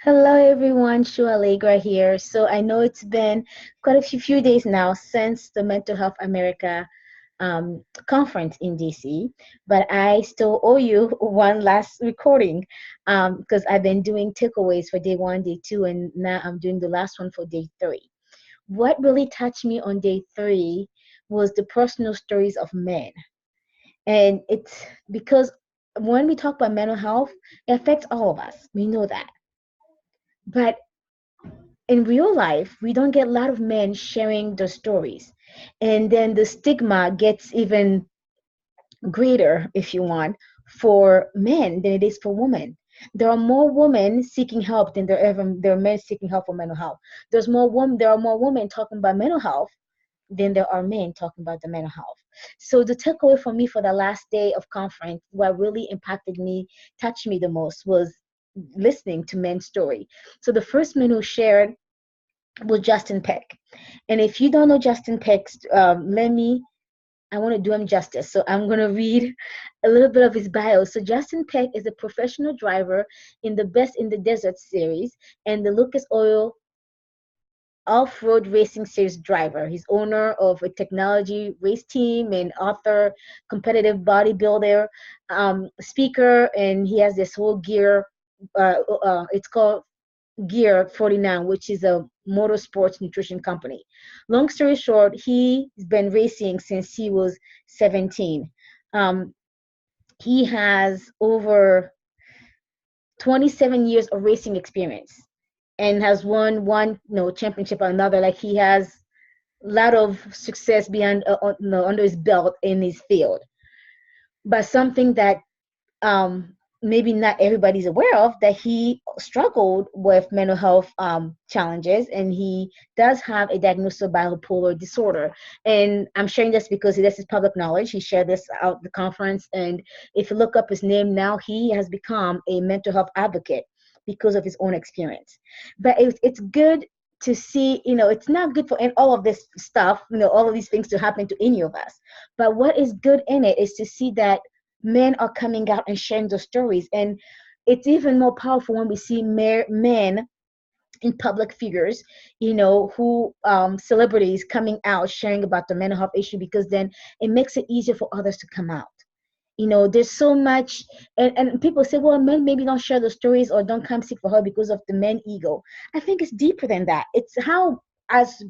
Hello everyone, Shu Allegra here. So I know it's been quite a few days now since the Mental Health America conference in DC, but I still owe you one last recording because I've been doing takeaways for day one, day two, and now I'm doing the last one for day three. What really touched me on day three was the personal stories of men. And it's because when we talk about mental health, it affects all of us. We know that. But in real life, we don't get a lot of men sharing their stories. And then the stigma gets even greater, if you want, for men than it is for women. There are more women seeking help than there are men seeking help for mental health. There are more women talking about mental health than there are men talking about the mental health. So the takeaway for me for the last day of conference, what really impacted me, touched me the most was listening to men's story. So the first man who shared was Justin Peck. And if you don't know Justin Peck, I want to do him justice. So I'm going to read a little bit of his bio. So Justin Peck is a professional driver in the Best in the Desert series and the Lucas Oil off-road racing series driver. He's owner of a technology race team and author, competitive bodybuilder, speaker, and he has this whole gear. It's called Gear 49, which is a motorsports nutrition company. Long story short, he's been racing since he was 17. Um, he has over 27 years of racing experience and has won one championship or another. Like he has a lot of success beyond under his belt in his field. But something that maybe not everybody's aware of, that he struggled with mental health challenges, and he does have a diagnosis of bipolar disorder. And I'm sharing this because this is public knowledge. He shared this out at the conference, and if you look up his name now, he has become a mental health advocate because of his own experience. But it's good to see, it's not good for all of this stuff, all of these things to happen to any of us. But what is good in it is to see that men are coming out and sharing those stories. And it's even more powerful when we see men in public figures, who celebrities coming out sharing about the mental health issue, because then it makes it easier for others to come out. There's so much, and people say, well, men maybe don't share the stories or don't come seek for help because of the men ego. I think it's deeper than that. It's how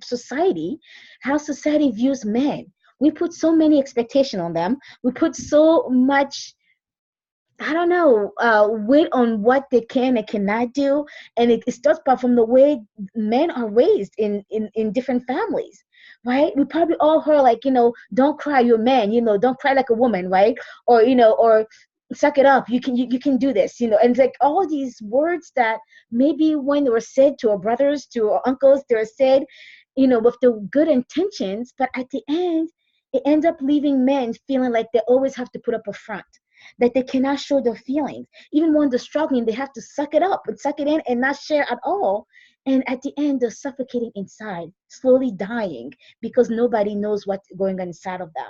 society views men. We put so many expectations on them. We put so much, I don't know, weight on what they can and cannot do. And it starts from the way men are raised in different families, right? We probably all heard, like, don't cry, you're a man, don't cry like a woman, right? Or suck it up, you can do this, and it's like all these words that maybe when they were said to our brothers, to our uncles, they were said, with the good intentions, but at the end, it ends up leaving men feeling like they always have to put up a front, that they cannot show their feelings. Even when they're struggling, they have to suck it up and suck it in and not share at all. And at the end, they're suffocating inside, slowly dying because nobody knows what's going on inside of them.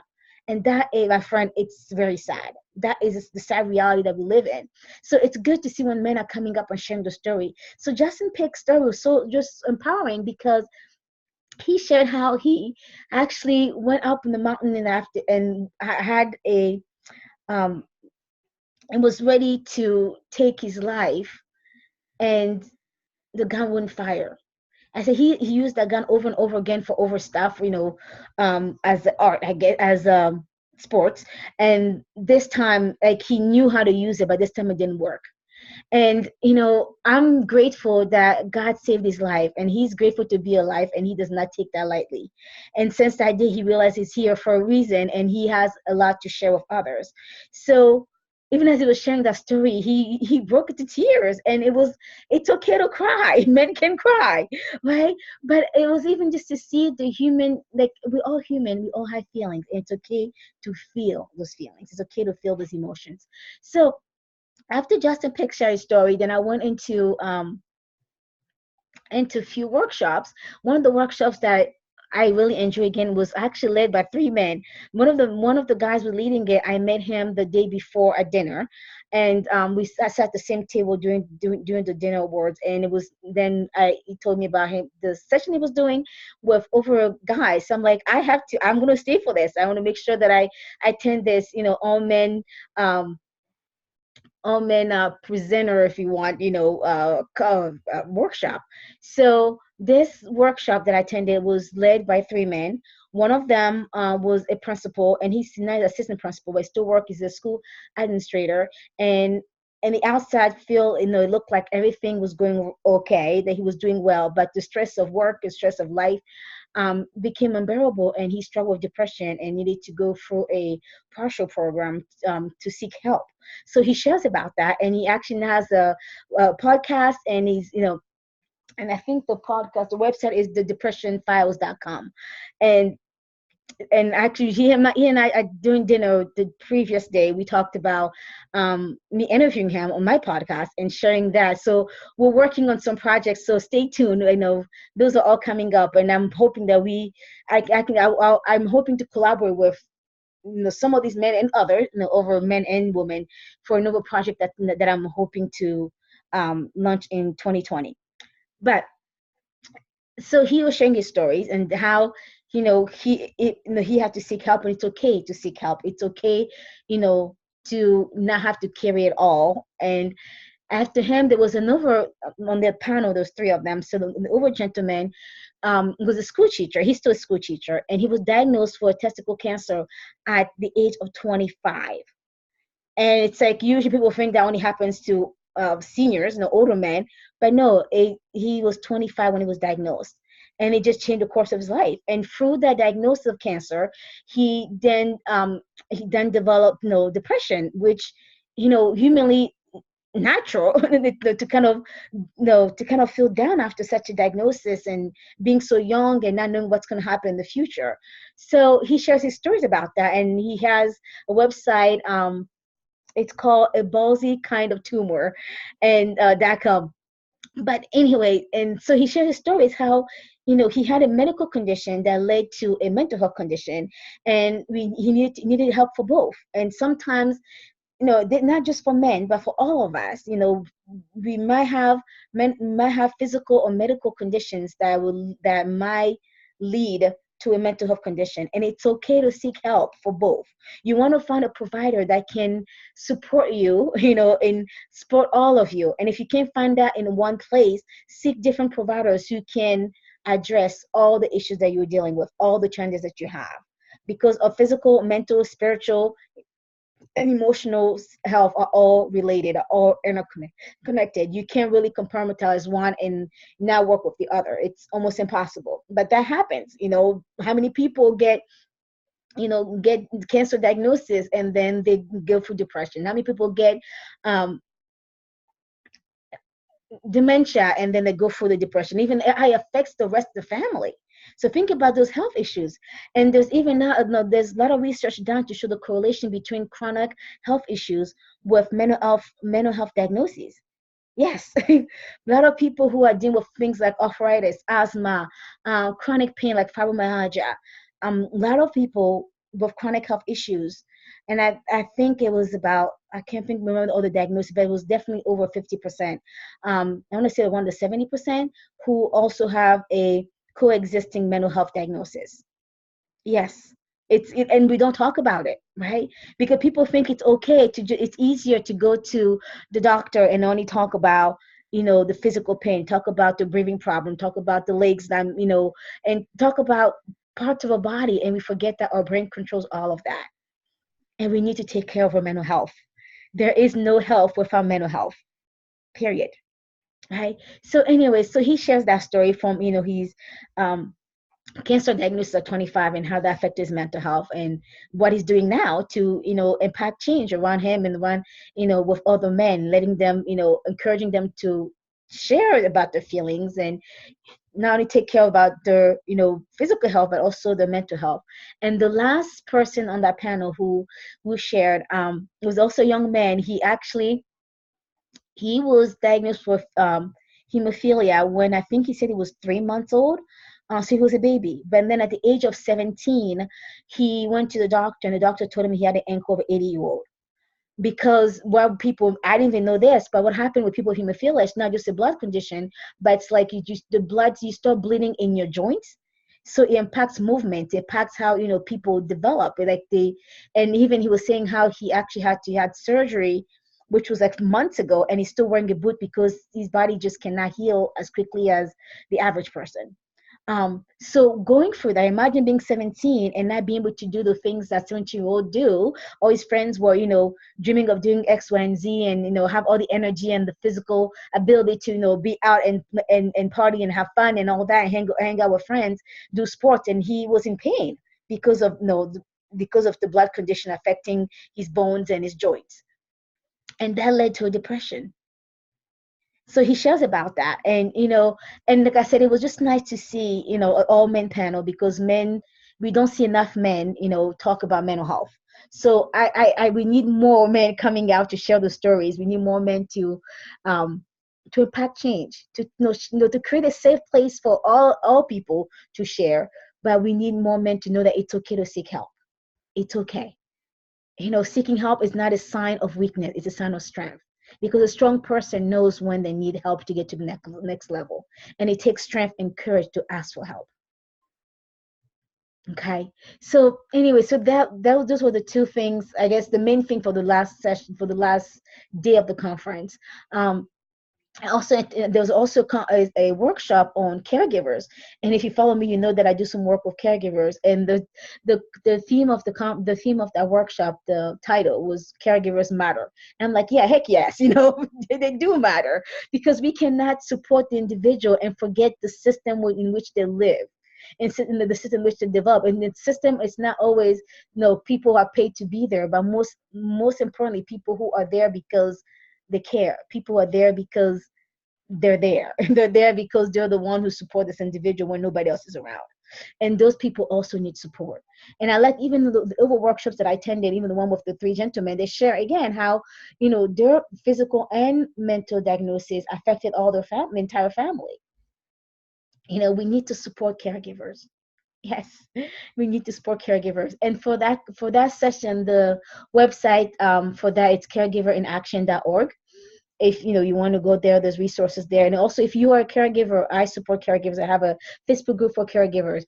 And that, my friend, it's very sad. That is the sad reality that we live in. So it's good to see when men are coming up and sharing the story. So Justin Peck's story was so just empowering because he shared how he actually went up in the mountain and had a um, and was ready to take his life, and the gun wouldn't fire. I said he used that gun over and over again for over stuff, as art, I guess, as sports. And this time, like, he knew how to use it, but this time it didn't work. And I'm grateful that God saved his life, and he's grateful to be alive, and he does not take that lightly. And since that day, he realized he's here for a reason, and he has a lot to share with others. So even as he was sharing that story, he broke into tears, and it's okay to cry. Men can cry, right? But it was even just to see the human, like, we're all human, we all have feelings, and it's okay to feel those feelings. It's okay to feel those emotions. So after Justin Peck shared his story, then I went into a few workshops. One of the workshops that I really enjoyed again was actually led by three men. One of the guys was leading it. I met him the day before at dinner, and I sat at the same table during the dinner awards, and it was then he told me about him the session he was doing with over guys. So I'm like, I'm gonna stay for this. I want to make sure that I attend this, um, all men presenter, if you want, workshop. So this workshop that I attended was led by three men. One of them was a principal, and he's not an assistant principal, but still work. He's a school administrator, and the outside feel, it looked like everything was going okay, that he was doing well, but the stress of work, the stress of life, became unbearable, and he struggled with depression and needed to go through a partial program to seek help. So he shares about that, and he actually has a podcast, and and I think the website is thedepressionfiles.com. And actually he and I during dinner the previous day, we talked about me interviewing him on my podcast and sharing that. So we're working on some projects, so stay tuned. I know those are all coming up, and I'm hoping that I'm hoping to collaborate with some of these men and others, over men and women, for another project that I'm hoping to launch in 2020. But so he was sharing his stories and how he had to seek help, and it's okay to seek help. It's okay, you know, to not have to carry it all. And after him, there was another on the panel. There's three of them. So the older gentleman was a school teacher. He's still a school teacher, and he was diagnosed for testicle cancer at the age of 25. And it's like usually people think that only happens to seniors, older men, but no, he was 25 when he was diagnosed, and it just changed the course of his life. And through that diagnosis of cancer, he then developed depression, which humanly natural to kind of feel down after such a diagnosis, and being so young and not knowing what's going to happen in the future. So he shares his stories about that, and he has a website. It's called A Ballsy Kind of Tumor, and .com. But anyway, and so he shared his stories how he had a medical condition that led to a mental health condition, and he needed help for both. And sometimes, not just for men, but for all of us, we might have physical or medical conditions that might lead to a mental health condition, and it's okay to seek help for both. You want to find a provider that can support you, and support all of you. And if you can't find that in one place, seek different providers who can address all the issues that you're dealing with, all the challenges that you have, because of physical, mental, spiritual, and emotional health are all related, are all interconnected. You can't really compartmentalize one and not work with the other. It's almost impossible. But that happens. How many people get cancer diagnosis and then they go through depression? How many people get um, dementia and then they go through the depression? Even it affects the rest of the family. So think about those health issues. And there's even now, there's a lot of research done to show the correlation between chronic health issues with mental health diagnoses. Yes, a lot of people who are dealing with things like arthritis, asthma, chronic pain like fibromyalgia, a lot of people with chronic health issues. And I think it was about, I can't remember all the diagnoses, but it was definitely over 50%. I want to say around the 70% who also have a coexisting mental health diagnosis. Yes, and we don't talk about it, right? Because people think it's okay it's easier to go to the doctor and only talk about, the physical pain, talk about the breathing problem, talk about the legs, and talk about parts of our body, and we forget that our brain controls all of that. And we need to take care of our mental health. There is no health without mental health, period. Right? So anyway, so he shares that story from, his cancer diagnosis at 25, and how that affected his mental health, and what he's doing now to impact change around him and around with other men, letting them encouraging them to share about their feelings, and not only take care about their physical health, but also their mental health. And the last person on that panel who shared was also a young man. He was diagnosed with hemophilia when I think he said he was 3 months old. So he was a baby. But then at the age of 17, he went to the doctor, and the doctor told him he had an ankle of an 80-year-old. because well, people, I didn't even know this, but what happened with people with hemophilia, it's not just a blood condition, but it's like you just, the blood, you start bleeding in your joints. So it impacts movement, it impacts how, people develop, like they, and even he was saying how he actually had surgery, which was like months ago, and he's still wearing a boot because his body just cannot heal as quickly as the average person. So going through that, imagine being 17 and not being able to do the things that 17-year-old do. All his friends were, dreaming of doing X, Y, and Z, and have all the energy and the physical ability to, be out and party and have fun and all that, and hang out with friends, do sports, and he was in pain because of because of the blood condition affecting his bones and his joints, and that led to a depression. So he shares about that, and like I said, it was just nice to see, an all men panel, because men, we don't see enough men, talk about mental health. So we need more men coming out to share the stories. We need more men um to impact change, to to create a safe place for all people to share. But we need more men to know that it's okay to seek help. It's okay. Seeking help is not a sign of weakness, it's a sign of strength. Because a strong person knows when they need help to get to the next level. And it takes strength and courage to ask for help. Okay. So anyway, so those were the two things, I guess, the main thing for the last session, for the last day of the conference. Um, also, there was also a workshop on caregivers, and if you follow me, you know that I do some work with caregivers, and the theme of the theme of that workshop, the title was caregivers matter. And I'm like, yeah, heck yes, they do matter, because we cannot support the individual and forget the system in which they live, and the system in which they develop. And the system is not always, people are paid to be there, but most importantly, people who are there because they care. People are there because they're there. They're there because they're the one who support this individual when nobody else is around. And those people also need support. And I like, even the other workshops that I attended, even the one with the three gentlemen, they share again how, their physical and mental diagnosis affected all their entire family. We need to support caregivers. Yes, we need to support caregivers. And for that session, the website for that, it's caregiverinAction.org. If you want to go there, there's resources there. And also, if you are a caregiver, I support caregivers. I have a Facebook group for caregivers.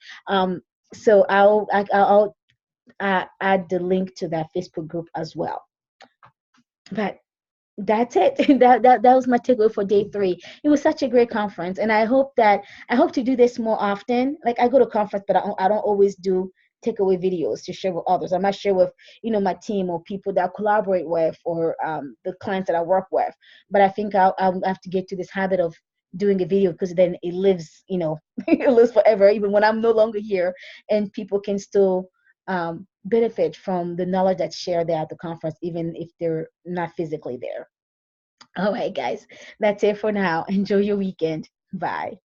So I'll add the link to that Facebook group as well. But that's it. That was my takeaway for day 3. It was such a great conference, and I hope to do this more often. Like, I go to conference, but I don't always do takeaway videos to share with others. I might share with my team or people that I collaborate with, or the clients that I work with. But I think I'll have to get to this habit of doing a video, because then it lives, it lives forever, even when I'm no longer here, and people can still benefit from the knowledge that's shared there at the conference, even if they're not physically there. All right, guys, that's it for now. Enjoy your weekend. Bye.